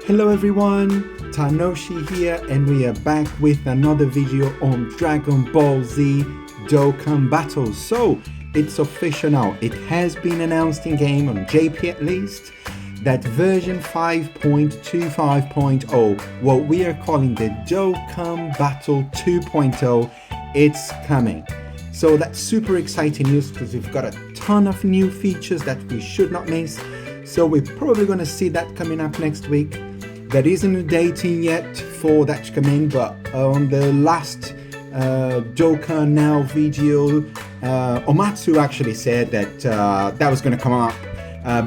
Hello everyone, Tanoshi here and we are back with another video on Dragon Ball Z Dokkan Battles. So, it's official now, it has been announced in game, on JP at least, that version 5.25.0, what we are calling the Dokkan Battle 2.0, it's coming. So that's super exciting news because we've got a ton of new features that we should not miss. So we're probably going to see that coming up next week. There isn't a dating yet for that to come in, but on the last Dokkan Now video, Omatsu actually said that that was going to come up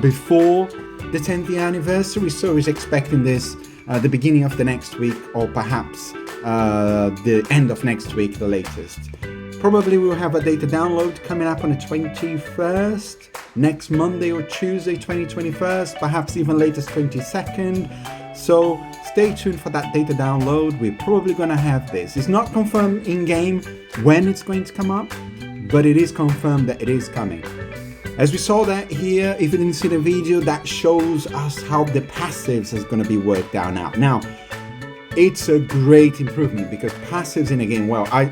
before the 10th anniversary, so he's expecting this the beginning of the next week, or perhaps the end of next week, the latest. Probably we'll have a data download coming up on the 21st, next Monday or Tuesday, 21st, perhaps even latest 22nd. So stay tuned for that data download. We're probably going to have this. It's not confirmed in game when it's going to come up, but it is confirmed that it is coming. As we saw that here, if you didn't see the video, that shows us how the passives is going to be worked out now. Now, it's a great improvement because passives in a game, well, I'm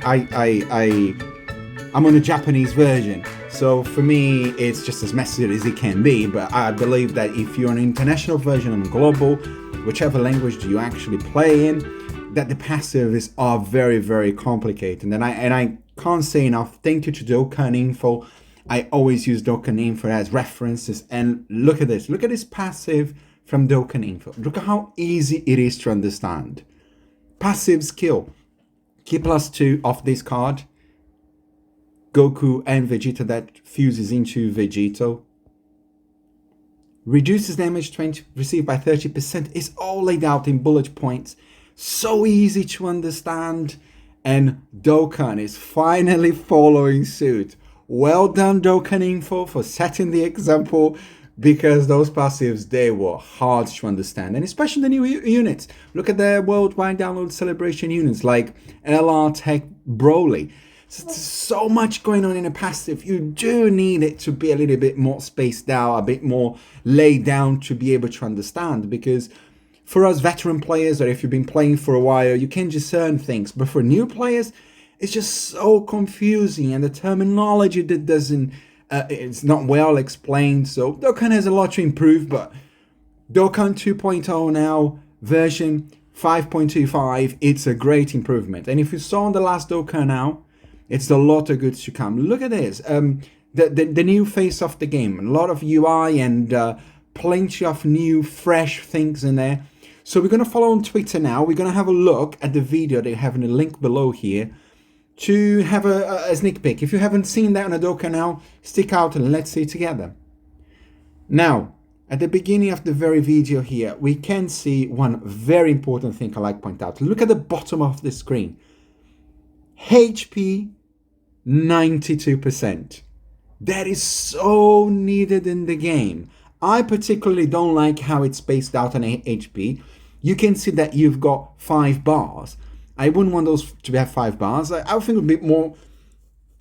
on the Japanese version, so for me it's just as messy as it can be, but I believe that if you're an international version and global, whichever language you actually play in, that the passives are very, very complicated. And I can't say enough, thank you to Dokkan Info. I always use Dokkan Info as references, and look at this passive from Dokkan Info. Look at how easy it is to understand. Passive skill, key +2 of this card, Goku and Vegeta that fuses into Vegeto. Reduces damage received by 30%. It's all laid out in bullet points. So easy to understand. And Dokkan is finally following suit. Well done, Dokkan Info, for setting the example, because those passives, they were hard to understand, and especially the new units. Look at their worldwide download celebration units like LR Tech Broly. So much going on in a passive. You do need it to be a little bit more spaced out, a bit more laid down to be able to understand, because for us veteran players, or if you've been playing for a while, you can discern things, but for new players, it's just so confusing, and the terminology that doesn't it's not well explained. So Dokkan has a lot to improve, but Dokkan 2.0 now, version 5.25, it's a great improvement. And if you saw on the last Dokkan Now, it's a lot of goods to come. Look at this, the new face of the game, a lot of UI and plenty of new fresh things in there. So we're going to follow on Twitter now. We're going to have a look at the video. They have in a link below here to have a sneak peek. If you haven't seen that on a Dokkan Now, stick out and let's see it together. Now, at the beginning of the very video here, we can see one very important thing I like to point out. Look at the bottom of the screen. HP 92%. That is so needed in the game. I particularly don't like how it's spaced out on HP. You can see that you've got 5 bars. I wouldn't want those to have 5 bars. I would think a bit more,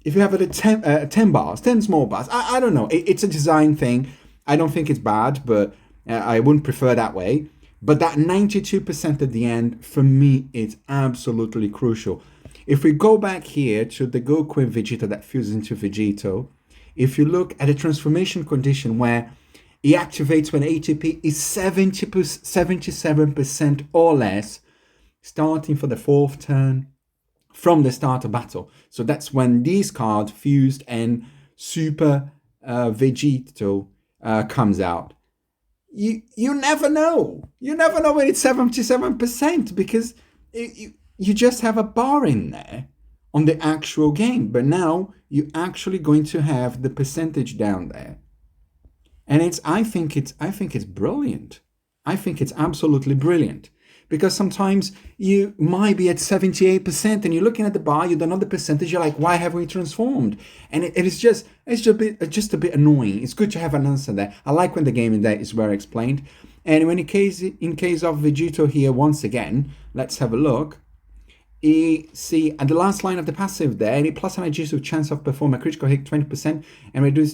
if you have it at 10 bars, 10 small bars. I don't know. It's a design thing. I don't think it's bad, but I wouldn't prefer that way. But that 92% at the end, for me, it's absolutely crucial. If we go back here to the Goku and Vegeta that fuses into Vegeto, if you look at the transformation condition where it activates when ATP is 77% or less, starting for the 4th turn from the start of battle. So that's when these cards fused and Super Vegeto comes out. You never know. You never know when it's 77%, because you just have a bar in there on the actual game. But now you're actually going to have the percentage down there. And I think it's brilliant. I think it's absolutely brilliant. Because sometimes you might be at 78% and you're looking at the bar, you don't know the percentage, you're like, why have we transformed? And it's just a bit annoying. It's good to have an answer there. I like when the game in there is well explained. And in case of Vegeto here, once again, let's have a look. You see at the last line of the passive there, any plus an adjusted chance of performing a critical hit 20% and reduce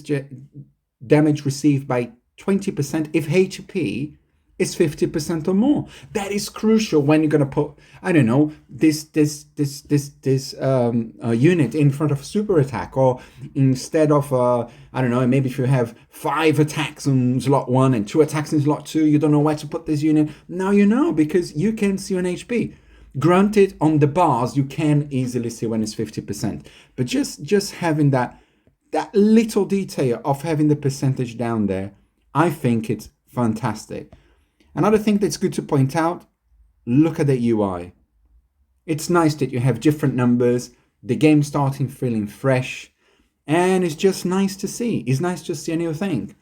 damage received by 20% if HP is 50% or more. That is crucial when you're gonna put, I don't know, this unit in front of a super attack, or instead of I don't know, maybe if you have 5 attacks in slot 1 and 2 attacks in slot 2, you don't know where to put this unit. Now you know, because you can see on HP. Granted, on the bars you can easily see when it's 50%, but just having that little detail of having the percentage down there, I think it's fantastic. Another thing that's good to point out, look at the UI. It's nice that you have different numbers, the game starting feeling fresh, and it's just nice to see. It's nice to see a new thing.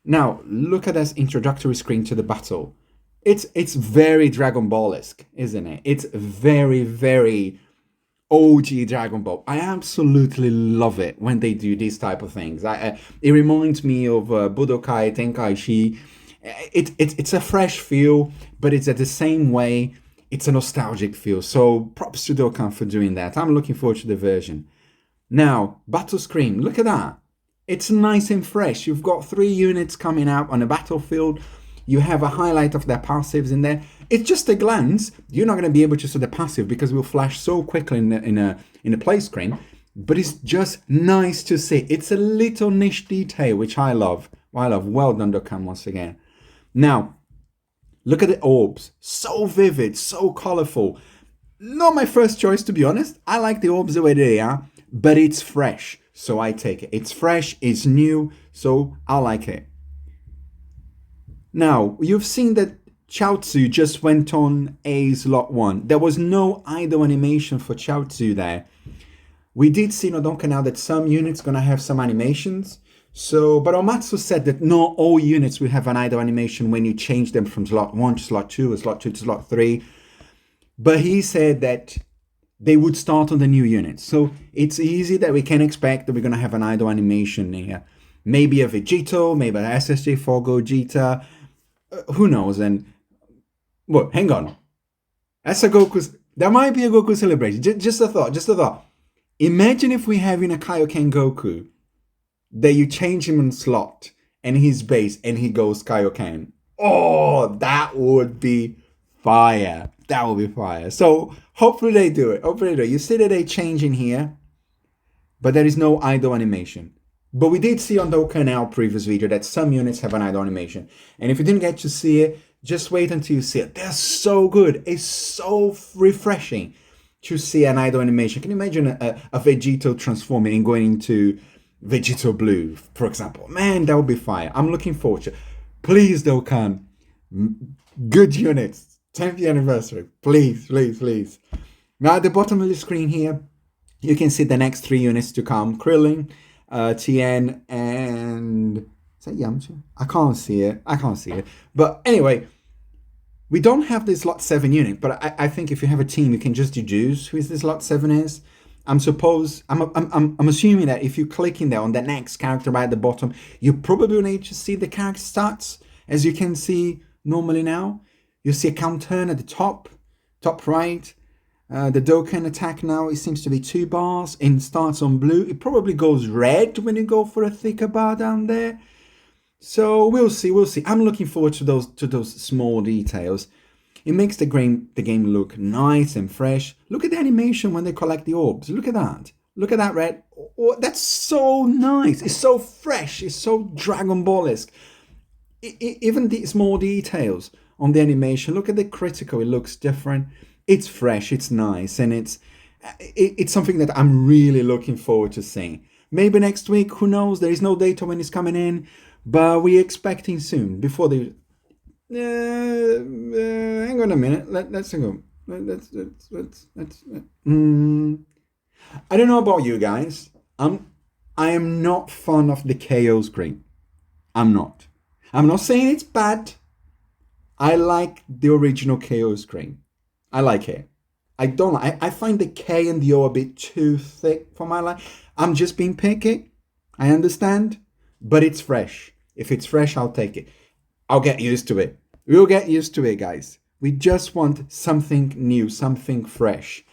Now, look at this introductory screen to the battle. It's very Dragon Ball-esque, isn't it? It's very, very OG Dragon Ball. I absolutely love it when they do these type of things. It reminds me of Budokai Tenkaichi. It's a fresh feel, but it's at the same way, it's a nostalgic feel. So props to Dokkan for doing that. I'm looking forward to the version. Now, battle screen, look at that. It's nice and fresh. You've got 3 units coming out on a battlefield. You have a highlight of their passives in there. It's just a glance. You're not going to be able to see the passive because it will flash so quickly in a play screen. But it's just nice to see. It's a little niche detail, which I love. Well done, Dokkan, once again. Now, look at the orbs. So vivid, so colorful. Not my first choice, to be honest. I like the orbs the way they are, but it's fresh, so I take it. It's fresh, it's new, so I like it. Now, you've seen that Chaozu just went on a slot 1. There was no idle animation for Chaozu there. We did see in Dokkan now that some units going to have some animations. So, but Omatsu said that not all units will have an idle animation when you change them from slot 1 to slot 2 or slot 2 to slot 3. But he said that they would start on the new units. So it's easy that we can expect that we're going to have an idle animation here. Maybe a Vegito, maybe an SSJ4 Gogeta. Who knows? And well, hang on. That's a Goku. There might be a Goku celebration. Just a thought. Imagine if we have in a Kaioken Goku that you change him in slot and his base and he goes Kaioken. Oh, that would be fire. That would be fire. So hopefully they do it. You see that they change in here, but there is no idle animation. But we did see on Dokkan our previous video that some units have an idle animation. And if you didn't get to see it, just wait until you see it. They're so good. It's so refreshing to see an idle animation. Can you imagine a Vegito transforming and going into Vegito Blue, for example? Man, that would be fire. I'm looking forward to it. Please, Dokkan. Good units. 10th anniversary. Please. Now, at the bottom of the screen here, you can see the next 3 units to come. Krillin, Tien, and is that Yamcha? I can't see it. But anyway, we don't have this slot 7 unit, but I think if you have a team, you can just deduce who this slot 7 is. I'm assuming that if you click in there on the next character right at the bottom, you probably need to see the character stats, as you can see normally now. You see a count turn at the top right. The Dokkan attack now, it seems to be 2 bars and starts on blue. It probably goes red when you go for a thicker bar down there. So we'll see. I'm looking forward to those small details. It makes the game look nice and fresh. Look at the animation when they collect the orbs. Look at that red. Oh, that's so nice. It's so fresh. It's so Dragon Ball-esque. Even the small details on the animation. Look at the critical. It looks different. It's fresh, it's nice, and it's something that I'm really looking forward to seeing. Maybe next week, who knows? There is no data when it's coming in, but we're expecting soon. Before the hang on a minute. Let's go. Let's. I don't know about you guys. I am not fond of the KO screen. I'm not saying it's bad. I like the original KO screen. I like it. I find the K and the O a bit too thick for my life. I'm just being picky. I understand. But it's fresh. If it's fresh, I'll take it. I'll get used to it. We'll get used to it, guys. We just want something new, something fresh.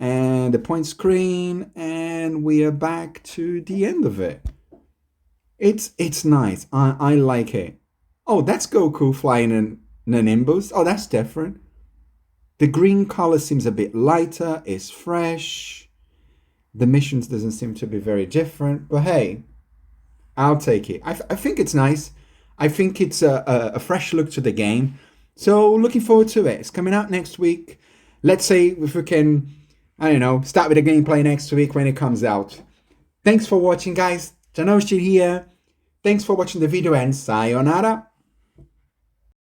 And the point screen, and we are back to the end of it. It's nice. I like it. Oh, that's Goku flying in Nimbus. Oh, that's different. The green color seems a bit lighter. It's fresh. The missions doesn't seem to be very different. But hey, I'll take it. I think it's nice. I think it's a fresh look to the game. So looking forward to it. It's coming out next week. Let's say if we can, I don't know, start with the gameplay next week when it comes out. Thanks for watching, guys. Janoshi here. Thanks for watching the video and sayonara.